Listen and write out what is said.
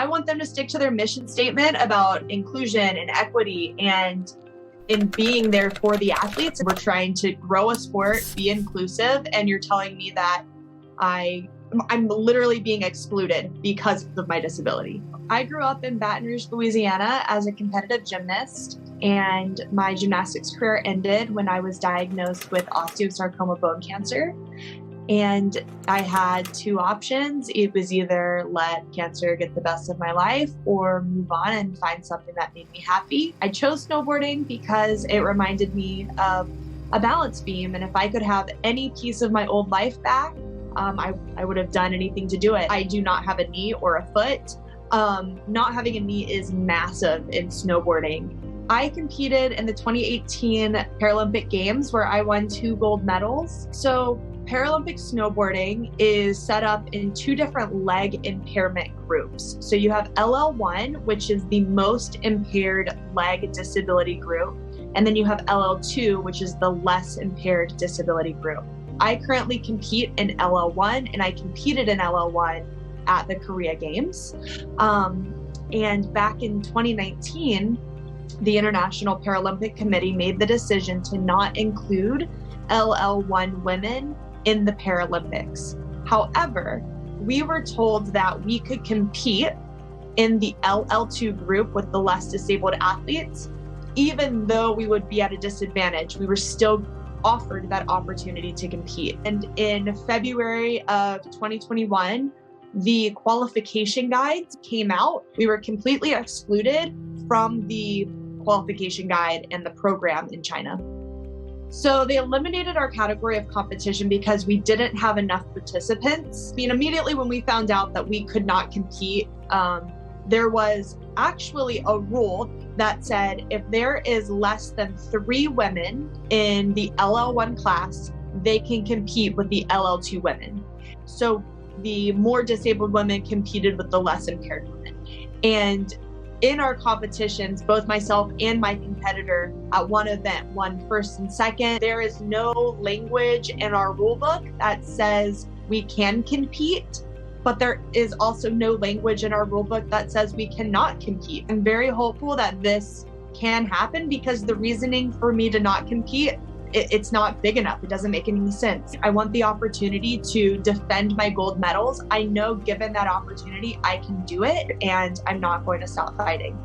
I want them to stick to their mission statement about inclusion and equity and in being there for the athletes. We're trying to grow a sport, be inclusive, and you're telling me that I'm literally being excluded because of my disability. I grew up in Baton Rouge, Louisiana as a competitive gymnast, and my gymnastics career ended when I was diagnosed with osteosarcoma bone cancer. And I had two options. It was either let cancer get the best of my life or move on and find something that made me happy. I chose snowboarding because it reminded me of a balance beam. And if I could have any piece of my old life back, I would have done anything to do it. I do not have a knee or a foot. Not having a knee is massive in snowboarding. I competed in the 2018 Paralympic Games where I won 2 gold medals. So Paralympic snowboarding is set up in 2 different leg impairment groups. So you have LL1, which is the most impaired leg disability group. And then you have LL2, which is the less impaired disability group. I currently compete in LL1, and I competed in LL1 at the Korea Games. And back in 2019, the International Paralympic Committee made the decision to not include LL1 women in the Paralympics. However, we were told that we could compete in the LL2 group with the less disabled athletes, even though we would be at a disadvantage. We were still offered that opportunity to compete. And in February of 2021, the qualification guides came out. We were completely excluded from the qualification guide and the program in China. So they eliminated our category of competition because we didn't have enough participants. I mean, immediately when we found out that we could not compete, there was actually a rule that said if there is less than 3 women in the LL1 class, they can compete with the LL2 women. So the more disabled women competed with the less impaired women. And in our competitions, both myself and my competitor at one event won first and second. There is no language in our rule book that says we can compete, but there is also no language in our rule book that says we cannot compete. I'm very hopeful that this can happen because the reasoning for me to not compete, it's not big enough. It doesn't make any sense. I want the opportunity to defend my gold medals. I know given that opportunity, I can do it, and I'm not going to stop fighting.